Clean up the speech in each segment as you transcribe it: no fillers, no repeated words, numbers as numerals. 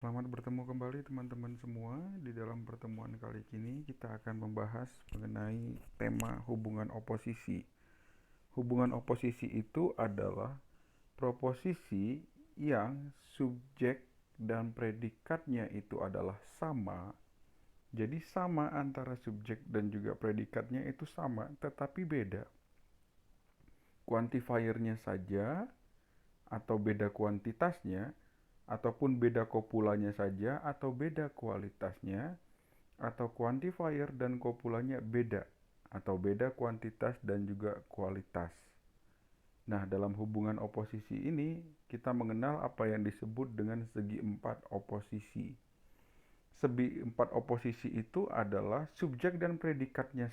Selamat bertemu kembali teman-teman semua. Di dalam pertemuan kali ini kita akan membahas mengenai tema hubungan oposisi. Hubungan oposisi itu adalah proposisi yang subjek dan predikatnya itu adalah sama. Jadi sama antara subjek dan juga predikatnya itu sama, tetapi beda. Quantifiernya saja atau beda kuantitasnya, ataupun beda kopulanya saja atau beda kualitasnya, atau quantifier dan kopulanya beda atau beda kuantitas dan juga kualitas. Nah, dalam hubungan oposisi ini kita mengenal apa yang disebut dengan segi empat oposisi. Segi empat oposisi itu adalah subjek dan predikatnya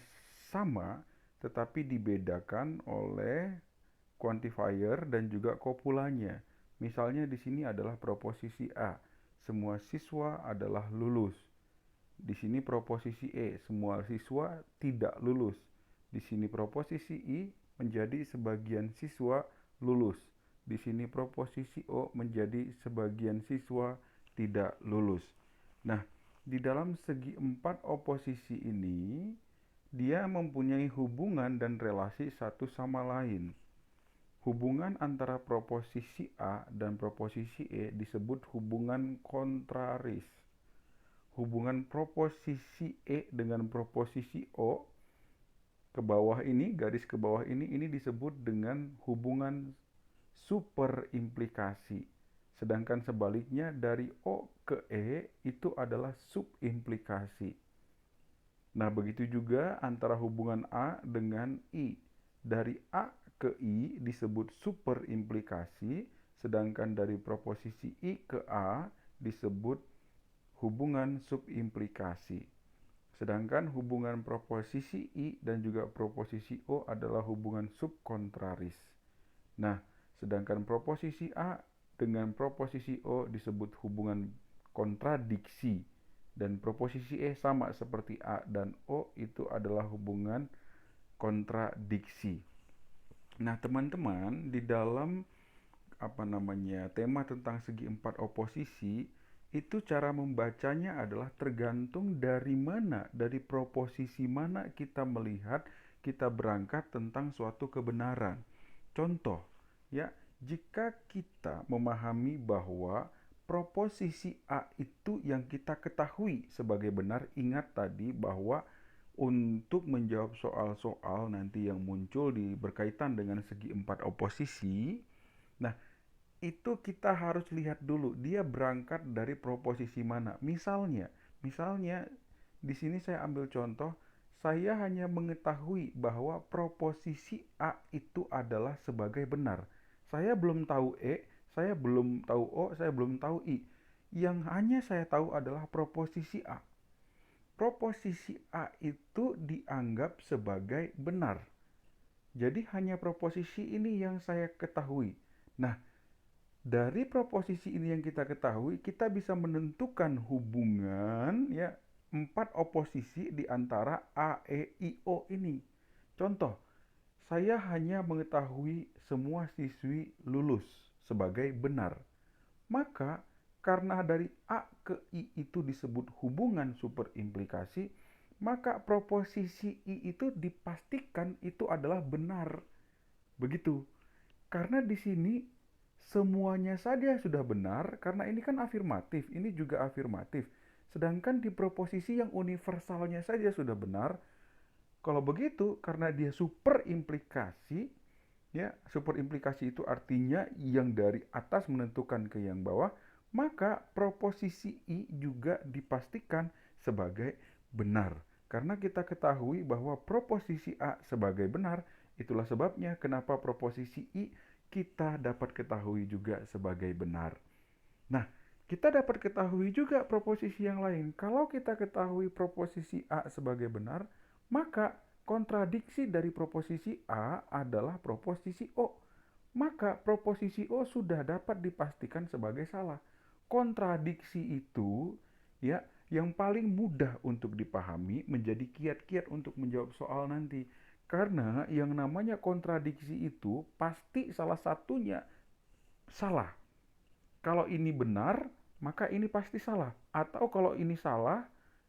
sama tetapi dibedakan oleh quantifier dan juga kopulanya. Misalnya di sini adalah proposisi A, semua siswa adalah lulus. Di sini proposisi E, semua siswa tidak lulus. Di sini proposisi I menjadi sebagian siswa lulus. Di sini proposisi O menjadi sebagian siswa tidak lulus. Nah, di dalam segi empat oposisi ini, dia mempunyai hubungan dan relasi satu sama lain. Hubungan antara proposisi A dan proposisi E disebut hubungan kontraris. Hubungan proposisi E dengan proposisi O ke bawah ini, garis ke bawah ini disebut dengan hubungan superimplikasi. Sedangkan sebaliknya dari O ke E itu adalah subimplikasi. Nah, begitu juga antara hubungan A dengan I. Dari A ke I disebut superimplikasi, sedangkan dari proposisi I ke A disebut hubungan subimplikasi. Sedangkan hubungan proposisi I dan juga proposisi O adalah hubungan subkontraris. Nah, sedangkan proposisi A dengan proposisi O disebut hubungan kontradiksi. Dan proposisi E sama seperti A dan O itu adalah hubungan kontradiksi. Nah, teman-teman, di dalam tema tentang segi empat oposisi, itu cara membacanya adalah tergantung dari mana, dari proposisi mana kita melihat, kita berangkat tentang suatu kebenaran. Contoh, ya, jika kita memahami bahwa proposisi A itu yang kita ketahui sebagai benar, ingat tadi bahwa untuk menjawab soal-soal nanti yang muncul berkaitan dengan segi empat oposisi, nah, itu kita harus lihat dulu dia berangkat dari proposisi mana. Misalnya di sini saya ambil contoh, saya hanya mengetahui bahwa proposisi A itu adalah sebagai benar. Saya belum tahu E, saya belum tahu O, saya belum tahu I. Yang hanya saya tahu adalah proposisi A. Proposisi A itu dianggap sebagai benar. Jadi hanya proposisi ini yang saya ketahui. Nah, dari proposisi ini yang kita ketahui, kita bisa menentukan hubungan, ya, empat oposisi di antara A, E, I, O ini. Contoh, saya hanya mengetahui semua siswi lulus sebagai benar. Maka karena dari A ke I itu disebut hubungan superimplikasi, maka proposisi I itu dipastikan itu adalah benar. Begitu. Karena di sini semuanya saja sudah benar, karena ini kan afirmatif, ini juga afirmatif. Sedangkan di proposisi yang universalnya saja sudah benar. Kalau begitu, karena dia superimplikasi, ya, superimplikasi itu artinya yang dari atas menentukan ke yang bawah, maka proposisi I juga dipastikan sebagai benar. Karena kita ketahui bahwa proposisi A sebagai benar, itulah sebabnya kenapa proposisi I kita dapat ketahui juga sebagai benar. Nah, kita dapat ketahui juga proposisi yang lain. Kalau kita ketahui proposisi A sebagai benar, maka kontradiksi dari proposisi A adalah proposisi O. Maka proposisi O sudah dapat dipastikan sebagai salah. Kontradiksi itu, ya, yang paling mudah untuk dipahami menjadi kiat-kiat untuk menjawab soal nanti. Karena yang namanya kontradiksi itu pasti salah satunya salah. Kalau ini benar, maka ini pasti salah. Atau kalau ini salah,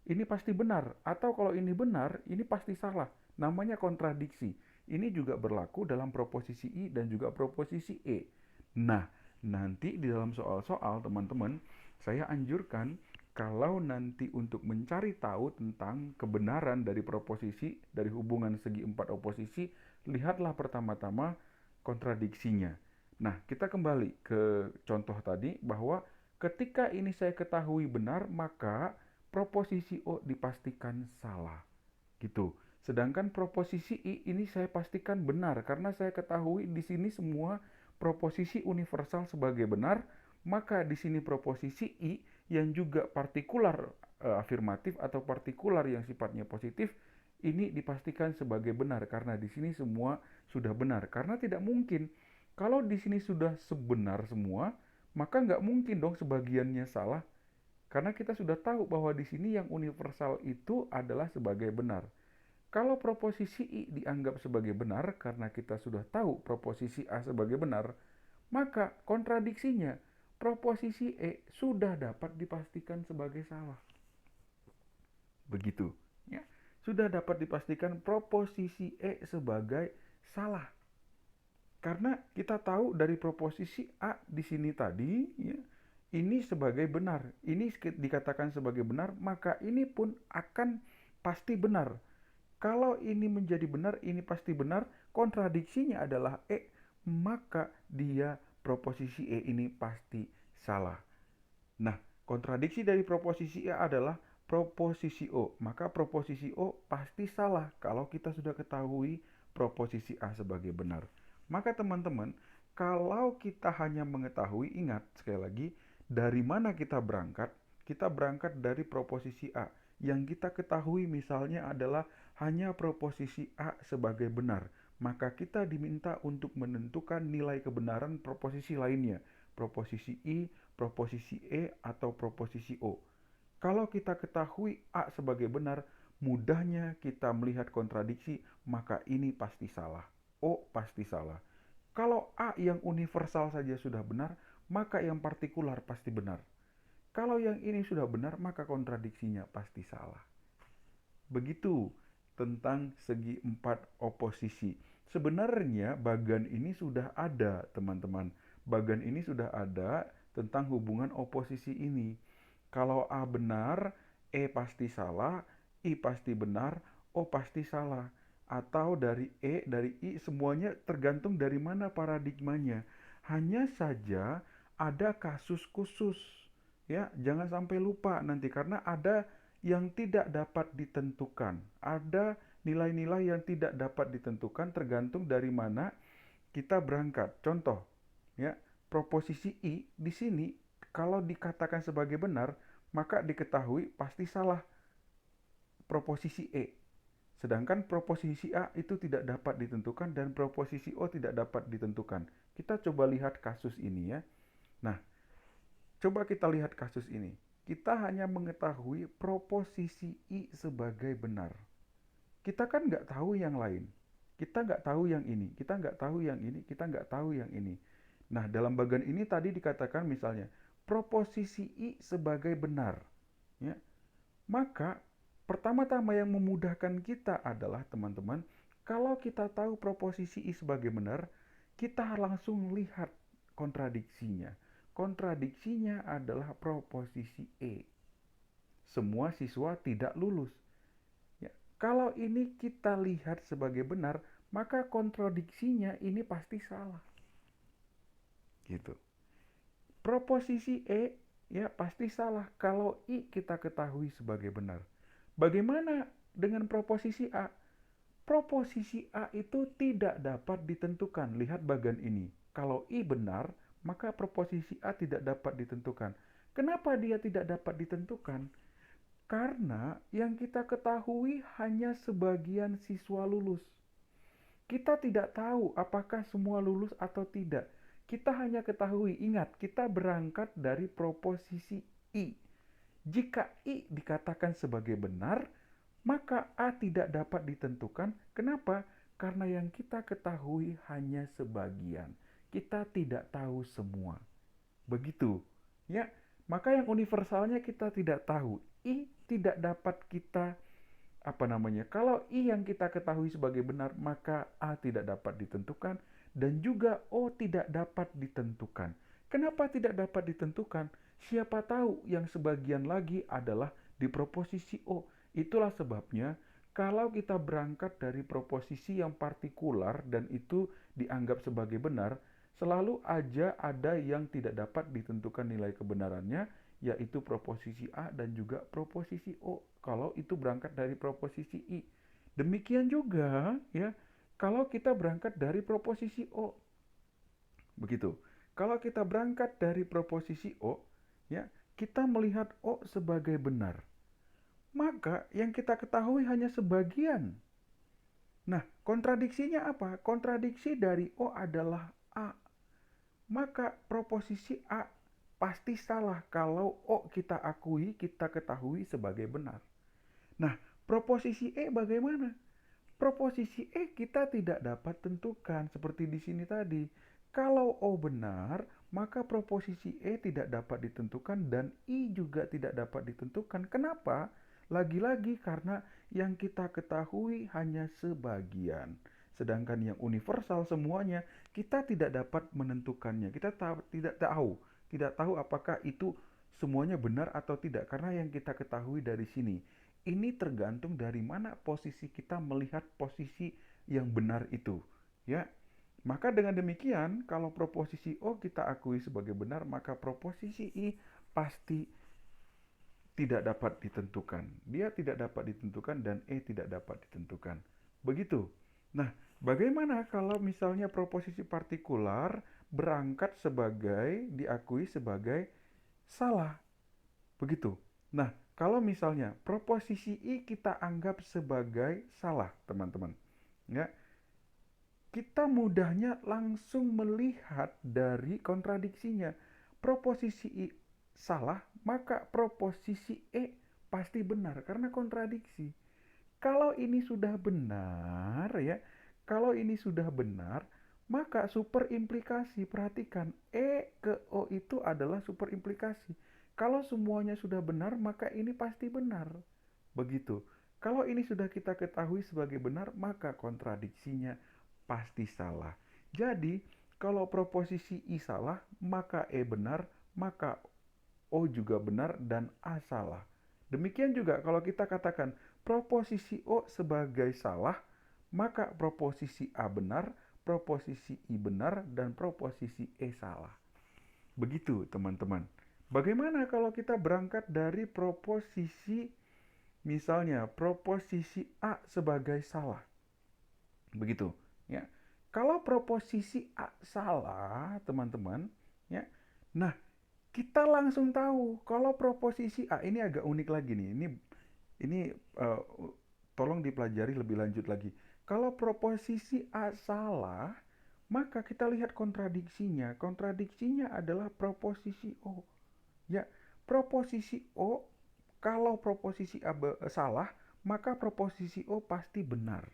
ini pasti benar. Atau kalau ini benar, ini pasti salah. Namanya kontradiksi. Ini juga berlaku dalam proposisi I dan juga proposisi E. Nah, nanti di dalam soal-soal teman-teman, saya anjurkan kalau nanti untuk mencari tahu tentang kebenaran dari proposisi, dari hubungan segi empat oposisi, lihatlah pertama-tama kontradiksinya. Nah, kita kembali ke contoh tadi bahwa ketika ini saya ketahui benar, maka proposisi O dipastikan salah. Gitu. Sedangkan proposisi I ini saya pastikan benar karena saya ketahui di sini semua proposisi universal sebagai benar, maka di sini proposisi I yang juga partikular afirmatif atau partikular yang sifatnya positif ini dipastikan sebagai benar karena di sini semua sudah benar. Karena tidak mungkin kalau di sini sudah sebenar semua, maka nggak mungkin dong sebagiannya salah. Karena kita sudah tahu bahwa di sini yang universal itu adalah sebagai benar. Kalau proposisi I dianggap sebagai benar karena kita sudah tahu proposisi A sebagai benar, maka kontradiksinya proposisi E sudah dapat dipastikan sebagai salah. Begitu, ya. Sudah dapat dipastikan proposisi E sebagai salah. Karena kita tahu dari proposisi A di sini tadi, ya, ini sebagai benar. Ini dikatakan sebagai benar, maka ini pun akan pasti benar. Kalau ini menjadi benar, ini pasti benar, kontradiksinya adalah E, maka dia proposisi E ini pasti salah. Nah, kontradiksi dari proposisi E adalah proposisi O. Maka proposisi O pasti salah kalau kita sudah ketahui proposisi A sebagai benar. Maka teman-teman, kalau kita hanya mengetahui, ingat sekali lagi, dari mana kita berangkat? Kita berangkat dari proposisi A. Yang kita ketahui misalnya adalah hanya proposisi A sebagai benar. Maka kita diminta untuk menentukan nilai kebenaran proposisi lainnya. Proposisi I, proposisi E, atau proposisi O. Kalau kita ketahui A sebagai benar, mudahnya kita melihat kontradiksi, maka ini pasti salah. O pasti salah. Kalau A yang universal saja sudah benar, maka yang partikular pasti benar. Kalau yang ini sudah benar, maka kontradiksinya pasti salah. Begitu tentang segi empat oposisi. Sebenarnya bagan ini sudah ada, teman-teman. Bagan ini sudah ada tentang hubungan oposisi ini. Kalau A benar, E pasti salah, I pasti benar, O pasti salah. Atau dari E, dari I, semuanya tergantung dari mana paradigmanya. Hanya saja ada kasus khusus. Ya, jangan sampai lupa nanti karena ada yang tidak dapat ditentukan. Ada nilai-nilai yang tidak dapat ditentukan tergantung dari mana kita berangkat. Contoh, ya, proposisi I di sini kalau dikatakan sebagai benar, maka diketahui pasti salah proposisi E. Sedangkan proposisi A itu tidak dapat ditentukan dan proposisi O tidak dapat ditentukan. Kita coba lihat kasus ini ya. Nah, coba kita lihat kasus ini. Kita hanya mengetahui proposisi I sebagai benar. Kita kan nggak tahu yang lain. Kita nggak tahu yang ini. Kita nggak tahu yang ini. Kita nggak tahu yang ini. Nah, dalam bagian ini tadi dikatakan misalnya, proposisi I sebagai benar. Ya. Maka, pertama-tama yang memudahkan kita adalah, teman-teman, kalau kita tahu proposisi I sebagai benar, kita langsung lihat kontradiksinya. Kontradiksinya adalah proposisi E. Semua siswa tidak lulus. Ya, kalau ini kita lihat sebagai benar, maka kontradiksinya ini pasti salah. Gitu. Proposisi E ya pasti salah kalau I kita ketahui sebagai benar. Bagaimana dengan proposisi A? Proposisi A itu tidak dapat ditentukan. Lihat bagian ini. Kalau I benar, maka proposisi A tidak dapat ditentukan. Kenapa dia tidak dapat ditentukan? Karena yang kita ketahui hanya sebagian siswa lulus. Kita tidak tahu apakah semua lulus atau tidak. Kita hanya ketahui, ingat, kita berangkat dari proposisi I. Jika I dikatakan sebagai benar, maka A tidak dapat ditentukan. Kenapa? Karena yang kita ketahui hanya sebagian. Kita tidak tahu semua. Begitu. Ya. Maka yang universalnya kita tidak tahu. I tidak dapat kita kalau I yang kita ketahui sebagai benar, maka A tidak dapat ditentukan dan juga O tidak dapat ditentukan. Kenapa tidak dapat ditentukan? Siapa tahu yang sebagian lagi adalah di proposisi O. Itulah sebabnya kalau kita berangkat dari proposisi yang partikular dan itu dianggap sebagai benar, selalu aja ada yang tidak dapat ditentukan nilai kebenarannya, yaitu proposisi A dan juga proposisi O kalau itu berangkat dari proposisi I. Demikian juga ya kalau kita berangkat dari proposisi O. Begitu. Kalau kita berangkat dari proposisi O, ya, kita melihat O sebagai benar. Maka yang kita ketahui hanya sebagian. Nah, kontradiksinya apa? Kontradiksi dari O adalah A. Maka proposisi A pasti salah kalau O kita akui, kita ketahui sebagai benar. Nah, proposisi E bagaimana? Proposisi E kita tidak dapat tentukan seperti di sini tadi. Kalau O benar, maka proposisi E tidak dapat ditentukan dan I juga tidak dapat ditentukan. Kenapa? Lagi-lagi karena yang kita ketahui hanya sebagian. Sedangkan yang universal semuanya kita tidak dapat menentukannya. Kita tidak tahu apakah itu semuanya benar atau tidak karena yang kita ketahui dari sini. Ini tergantung dari mana posisi kita melihat posisi yang benar itu, ya. Maka dengan demikian, kalau proposisi O kita akui sebagai benar, maka proposisi I pasti tidak dapat ditentukan. Dia tidak dapat ditentukan dan E tidak dapat ditentukan. Begitu. Nah, bagaimana kalau misalnya proposisi partikular berangkat sebagai diakui sebagai salah? Begitu. Nah, kalau misalnya proposisi I kita anggap sebagai salah, teman-teman. Ya, kita mudahnya langsung melihat dari kontradiksinya. Proposisi I salah, maka proposisi E pasti benar karena kontradiksi. Kalau ini sudah benar ya, kalau ini sudah benar, maka superimplikasi. Perhatikan, E ke O itu adalah superimplikasi. Kalau semuanya sudah benar, maka ini pasti benar. Begitu. Kalau ini sudah kita ketahui sebagai benar, maka kontradiksinya pasti salah. Jadi, kalau proposisi I salah, maka E benar, maka O juga benar, dan A salah. Demikian juga kalau kita katakan proposisi O sebagai salah, maka proposisi A benar, proposisi I benar, dan proposisi E salah. Begitu teman-teman. Bagaimana kalau kita berangkat dari proposisi, misalnya proposisi A sebagai salah? Begitu, ya. Kalau proposisi A salah, teman-teman, ya. Nah, kita langsung tahu kalau proposisi A ini agak unik lagi nih. Ini uh, tolong dipelajari lebih lanjut lagi. Kalau proposisi A salah, maka kita lihat kontradiksinya. Kontradiksinya adalah proposisi O. Ya, proposisi O, kalau proposisi A salah, maka proposisi O pasti benar.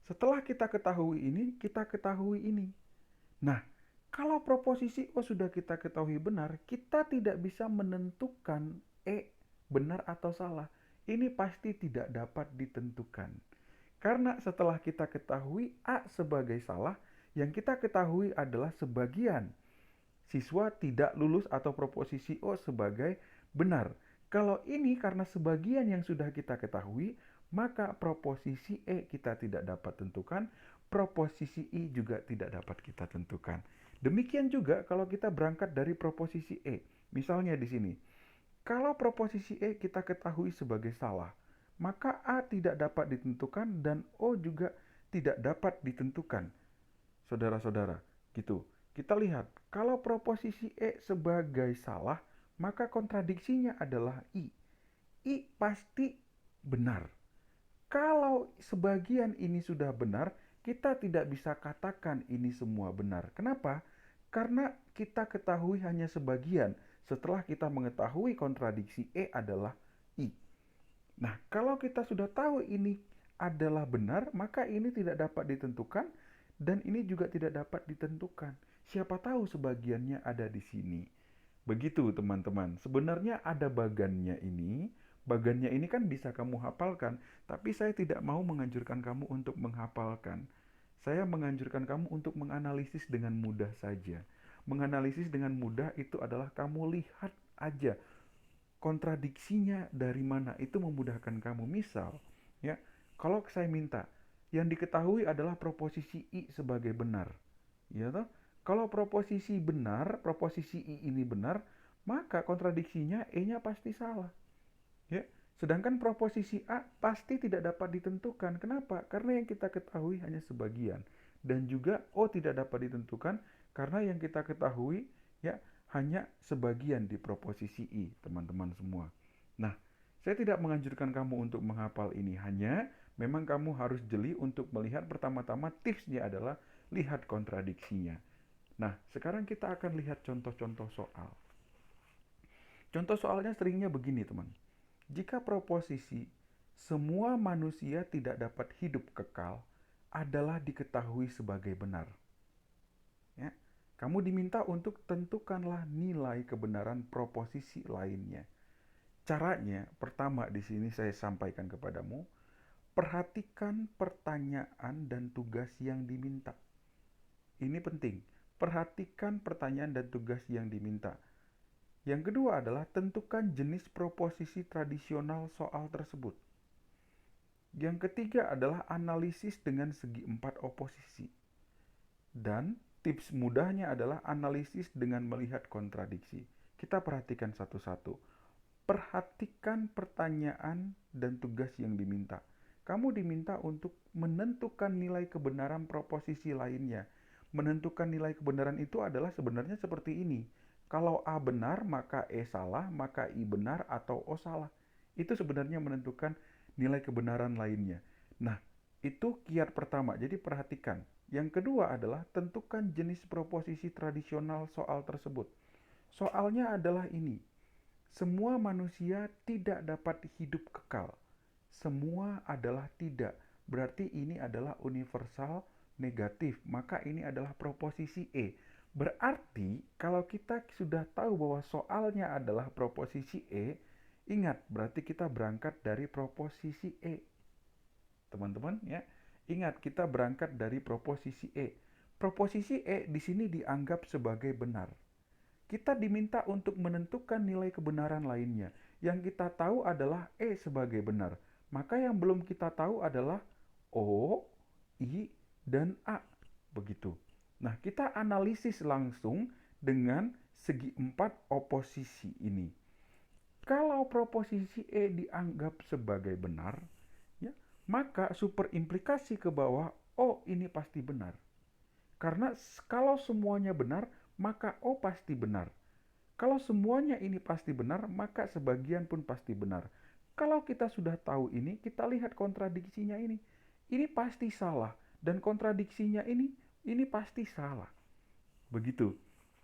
Setelah kita ketahui ini, kita ketahui ini. Nah, kalau proposisi O sudah kita ketahui benar, kita tidak bisa menentukan E benar atau salah. Ini pasti tidak dapat ditentukan. Karena setelah kita ketahui A sebagai salah, yang kita ketahui adalah sebagian siswa tidak lulus atau proposisi O sebagai benar. Kalau ini karena sebagian yang sudah kita ketahui, maka proposisi E kita tidak dapat tentukan, proposisi I juga tidak dapat kita tentukan. Demikian juga kalau kita berangkat dari proposisi E. Misalnya di sini, kalau proposisi E kita ketahui sebagai salah, maka A tidak dapat ditentukan dan O juga tidak dapat ditentukan. Saudara-saudara, gitu. Kita lihat, kalau proposisi E sebagai salah, maka kontradiksinya adalah I. I pasti benar. Kalau sebagian ini sudah benar, kita tidak bisa katakan ini semua benar. Kenapa? Karena kita ketahui hanya sebagian setelah kita mengetahui kontradiksi E adalah I. Nah, kalau kita sudah tahu ini adalah benar, maka ini tidak dapat ditentukan dan ini juga tidak dapat ditentukan. Siapa tahu sebagiannya ada di sini. Begitu teman-teman. Sebenarnya ada bagannya ini. Bagannya ini kan bisa kamu hafalkan, tapi saya tidak mau menganjurkan kamu untuk menghafalkan. Saya menganjurkan kamu untuk menganalisis dengan mudah saja. Menganalisis dengan mudah itu adalah kamu lihat aja kontradiksinya dari mana, itu memudahkan kamu. Misal, ya, kalau saya minta yang diketahui adalah proposisi I sebagai benar, ya toh? Kalau proposisi benar, proposisi I ini benar, maka kontradiksinya E-nya pasti salah, ya. Sedangkan proposisi A pasti tidak dapat ditentukan. Kenapa? Karena yang kita ketahui hanya sebagian. Dan juga O tidak dapat ditentukan karena yang kita ketahui, ya, hanya sebagian di proposisi I, teman-teman semua. Nah, saya tidak menganjurkan kamu untuk menghafal ini, hanya memang kamu harus jeli untuk melihat. Pertama-tama tipsnya adalah lihat kontradiksinya. Nah, sekarang kita akan lihat contoh-contoh soal. Contoh soalnya seringnya begini, teman. Jika proposisi semua manusia tidak dapat hidup kekal adalah diketahui sebagai benar, ya, kamu diminta untuk tentukanlah nilai kebenaran proposisi lainnya. Caranya, pertama di sini saya sampaikan kepadamu, perhatikan pertanyaan dan tugas yang diminta. Ini penting. Perhatikan pertanyaan dan tugas yang diminta. Yang kedua adalah tentukan jenis proposisi tradisional soal tersebut. Yang ketiga adalah analisis dengan segi empat oposisi. Dan tips mudahnya adalah analisis dengan melihat kontradiksi. Kita perhatikan satu-satu. Perhatikan pertanyaan dan tugas yang diminta. Kamu diminta untuk menentukan nilai kebenaran proposisi lainnya. Menentukan nilai kebenaran itu adalah sebenarnya seperti ini. Kalau A benar, maka E salah, maka I benar atau O salah. Itu sebenarnya menentukan nilai kebenaran lainnya. Nah, itu kiat pertama. Jadi perhatikan. Yang kedua adalah tentukan jenis proposisi tradisional soal tersebut. Soalnya adalah ini. Semua manusia tidak dapat hidup kekal. Semua adalah tidak. Berarti ini adalah universal negatif. Maka ini adalah proposisi E. Berarti kalau kita sudah tahu bahwa soalnya adalah proposisi E, ingat berarti kita berangkat dari proposisi E. Teman-teman, ya. Ingat kita berangkat dari proposisi E. Proposisi E di sini dianggap sebagai benar. Kita diminta untuk menentukan nilai kebenaran lainnya. Yang kita tahu adalah E sebagai benar. Maka yang belum kita tahu adalah O, I, dan A. Begitu. Nah, kita analisis langsung dengan segi empat oposisi ini. Kalau proposisi E dianggap sebagai benar, ya, maka superimplikasi ke bawah O ini pasti benar. Karena kalau semuanya benar, maka O pasti benar. Kalau semuanya ini pasti benar, maka sebagian pun pasti benar. Kalau kita sudah tahu ini, kita lihat kontradiksinya ini. Ini pasti salah. Dan kontradiksinya ini pasti salah. Begitu,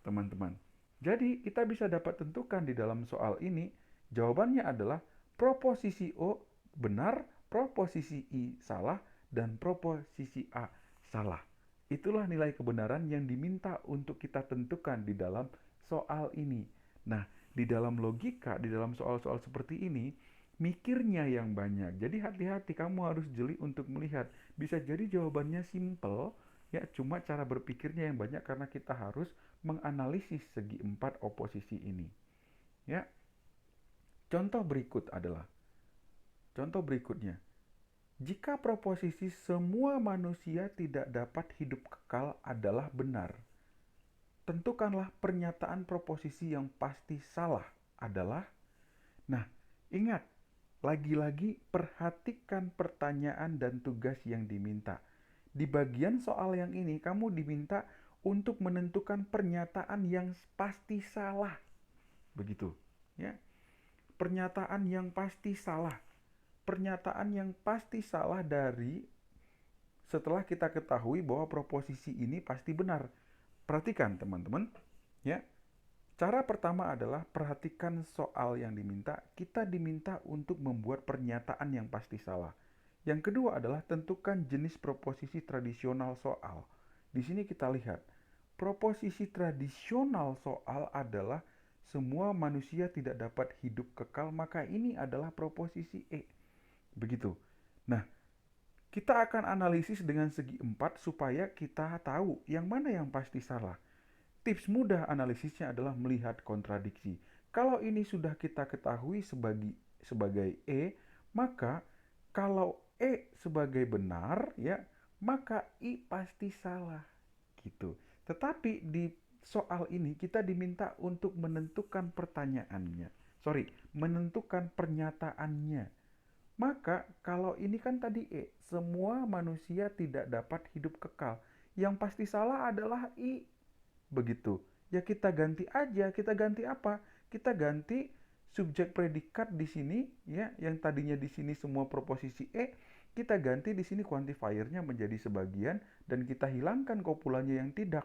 teman-teman. Jadi, kita bisa dapat tentukan di dalam soal ini, jawabannya adalah proposisi O benar, proposisi I salah, dan proposisi A salah. Itulah nilai kebenaran yang diminta untuk kita tentukan di dalam soal ini. Nah, di dalam logika, di dalam soal-soal seperti ini, mikirnya yang banyak. Jadi hati-hati, kamu harus jeli untuk melihat. Bisa jadi jawabannya simple, ya, cuma cara berpikirnya yang banyak karena kita harus menganalisis segi empat oposisi ini. Ya. Contoh berikutnya. Jika proposisi semua manusia tidak dapat hidup kekal adalah benar, tentukanlah pernyataan proposisi yang pasti salah adalah. Nah, ingat, lagi-lagi perhatikan pertanyaan dan tugas yang diminta. Di bagian soal yang ini, kamu diminta untuk menentukan pernyataan yang pasti salah. Begitu, ya. Pernyataan yang pasti salah. Pernyataan yang pasti salah dari setelah kita ketahui bahwa proposisi ini pasti benar. Perhatikan, teman-teman, ya. Cara pertama adalah perhatikan soal yang diminta. Kita diminta untuk membuat pernyataan yang pasti salah. Yang kedua adalah tentukan jenis proposisi tradisional soal. Di sini kita lihat, proposisi tradisional soal adalah semua manusia tidak dapat hidup kekal, maka ini adalah proposisi E. Begitu. Nah, kita akan analisis dengan segi empat supaya kita tahu yang mana yang pasti salah. Tips mudah analisisnya adalah melihat kontradiksi. Kalau ini sudah kita ketahui sebagai E, maka kalau E sebagai benar, ya, maka I pasti salah. Gitu. Tetapi di soal ini kita diminta untuk menentukan pertanyaannya. Sorry, menentukan pernyataannya. Maka kalau ini kan tadi E, semua manusia tidak dapat hidup kekal. Yang pasti salah adalah I. Begitu. Ya kita ganti aja, kita ganti apa? Kita ganti subjek predikat di sini ya, yang tadinya di sini semua proposisi E, kita ganti di sini quantifiernya menjadi sebagian dan kita hilangkan kopulanya yang tidak.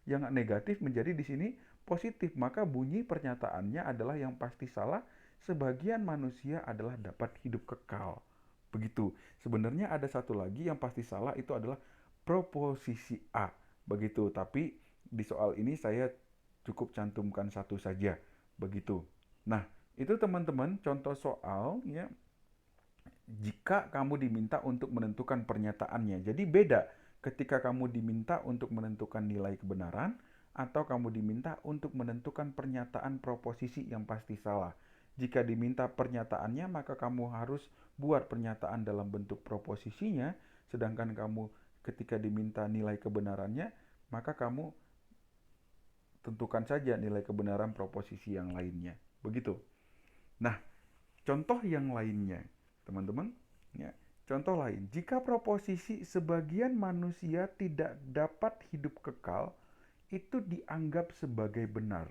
Yang negatif menjadi di sini positif, maka bunyi pernyataannya adalah yang pasti salah, sebagian manusia adalah dapat hidup kekal. Begitu. Sebenarnya ada satu lagi yang pasti salah, itu adalah proposisi A. Begitu, tapi di soal ini saya cukup cantumkan satu saja. Begitu. Nah, itu teman-teman contoh soal ya, jika kamu diminta untuk menentukan pernyataannya. Jadi beda ketika kamu diminta untuk menentukan nilai kebenaran atau kamu diminta untuk menentukan pernyataan proposisi yang pasti salah. Jika diminta pernyataannya, maka kamu harus buat pernyataan dalam bentuk proposisinya, sedangkan kamu ketika diminta nilai kebenarannya, maka kamu tentukan saja nilai kebenaran proposisi yang lainnya. Begitu. Nah, contoh yang lainnya, teman-teman, ya. Contoh lain, jika proposisi sebagian manusia tidak dapat hidup kekal, itu dianggap sebagai benar.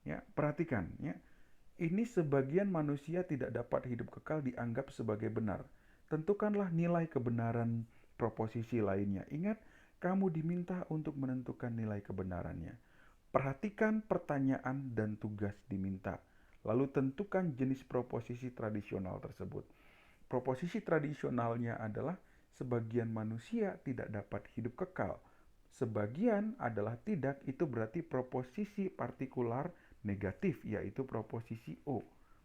Ya, perhatikan, ya. Ini sebagian manusia tidak dapat hidup kekal dianggap sebagai benar. Tentukanlah nilai kebenaran proposisi lainnya. Ingat, kamu diminta untuk menentukan nilai kebenarannya. Perhatikan pertanyaan dan tugas diminta. Lalu tentukan jenis proposisi tradisional tersebut. Proposisi tradisionalnya adalah sebagian manusia tidak dapat hidup kekal. Sebagian adalah tidak, itu berarti proposisi partikular negatif, yaitu proposisi O.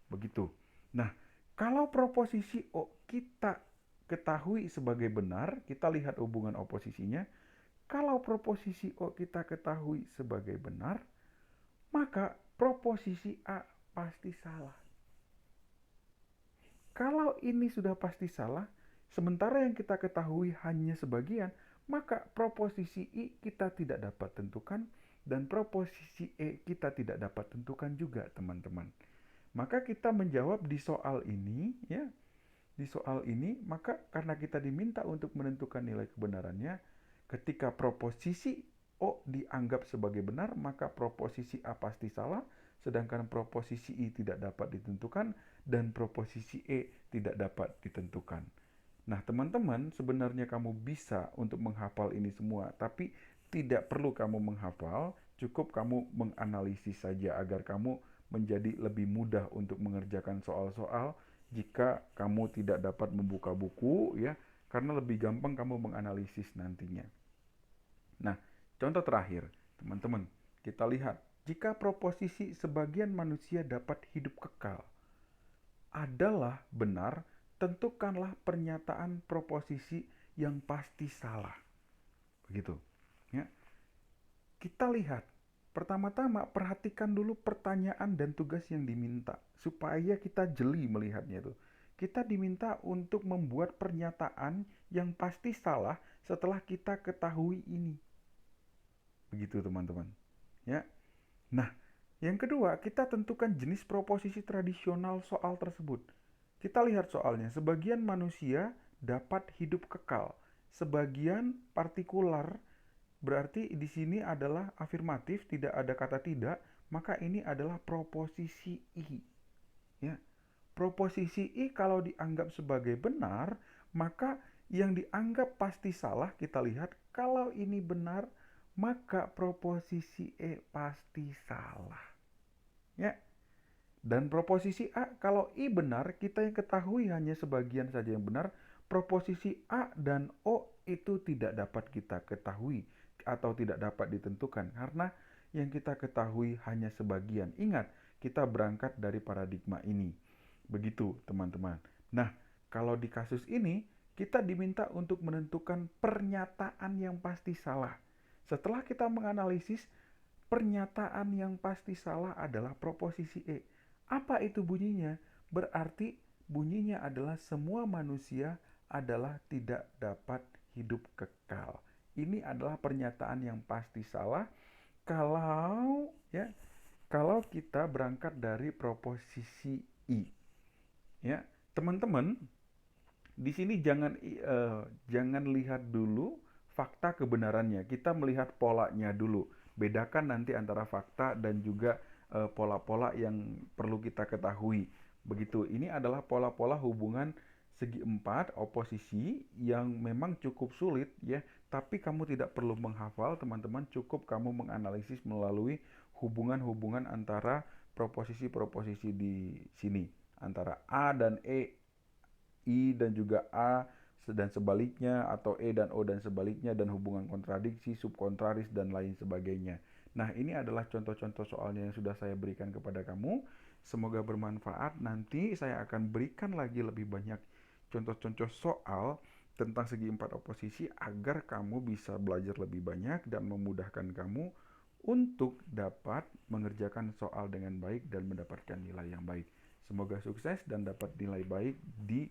Begitu. Nah, kalau proposisi O kita ketahui sebagai benar, kita lihat hubungan oposisinya. Kalau proposisi O kita ketahui sebagai benar, maka proposisi A pasti salah. Kalau ini sudah pasti salah, sementara yang kita ketahui hanya sebagian, maka proposisi I kita tidak dapat tentukan dan proposisi E kita tidak dapat tentukan juga, teman-teman. Maka kita menjawab di soal ini, ya. Di soal ini, maka karena kita diminta untuk menentukan nilai kebenarannya, ketika proposisi O dianggap sebagai benar, maka proposisi A pasti salah, sedangkan proposisi I tidak dapat ditentukan dan proposisi E tidak dapat ditentukan. Nah, teman-teman, sebenarnya kamu bisa untuk menghafal ini semua, tapi tidak perlu kamu menghafal, cukup kamu menganalisis saja agar kamu menjadi lebih mudah untuk mengerjakan soal-soal jika kamu tidak dapat membuka buku, ya, karena lebih gampang kamu menganalisis nantinya. Nah, contoh terakhir, teman-teman, kita lihat jika proposisi sebagian manusia dapat hidup kekal adalah benar, tentukanlah pernyataan proposisi yang pasti salah. Begitu. Ya. Kita lihat, pertama-tama perhatikan dulu pertanyaan dan tugas yang diminta supaya kita jeli melihatnya itu. Kita diminta untuk membuat pernyataan yang pasti salah setelah kita ketahui ini. Begitu, teman-teman. Ya. Nah, yang kedua, kita tentukan jenis proposisi tradisional soal tersebut. Kita lihat soalnya, sebagian manusia dapat hidup kekal. Sebagian partikular berarti di sini adalah afirmatif, tidak ada kata tidak, maka ini adalah proposisi I. Ya. Proposisi I kalau dianggap sebagai benar, maka yang dianggap pasti salah, kita lihat kalau ini benar, maka proposisi E pasti salah. Ya. Dan proposisi A, kalau I benar, kita yang ketahui hanya sebagian saja yang benar, proposisi A dan O itu tidak dapat kita ketahui atau tidak dapat ditentukan karena yang kita ketahui hanya sebagian. Ingat, kita berangkat dari paradigma ini. Begitu, teman-teman. Nah, kalau di kasus ini, kita diminta untuk menentukan pernyataan yang pasti salah. Setelah kita menganalisis, pernyataan yang pasti salah adalah proposisi E. Apa itu bunyinya? Berarti bunyinya adalah semua manusia adalah tidak dapat hidup kekal. Ini adalah pernyataan yang pasti salah kalau ya, kalau kita berangkat dari proposisi I. Ya, teman-teman, di sini jangan lihat dulu fakta kebenarannya. Kita melihat polanya dulu. Bedakan nanti antara fakta dan juga pola-pola yang perlu kita ketahui. Begitu. Ini adalah pola-pola hubungan segi empat oposisi yang memang cukup sulit ya, tapi kamu tidak perlu menghafal, teman-teman, cukup kamu menganalisis melalui hubungan-hubungan antara proposisi-proposisi di sini, antara A dan E, I dan juga A dan sebaliknya, atau E dan O dan sebaliknya, dan hubungan kontradiksi, subkontraris, dan lain sebagainya. Nah, ini adalah contoh-contoh soalnya yang sudah saya berikan kepada kamu. Semoga bermanfaat. Nanti saya akan berikan lagi lebih banyak contoh-contoh soal tentang segi empat oposisi agar kamu bisa belajar lebih banyak dan memudahkan kamu untuk dapat mengerjakan soal dengan baik dan mendapatkan nilai yang baik. Semoga sukses dan dapat nilai baik di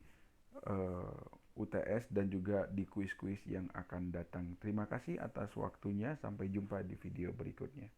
UTS dan juga di kuis-kuis yang akan datang. Terima kasih atas waktunya. Sampai jumpa di video berikutnya.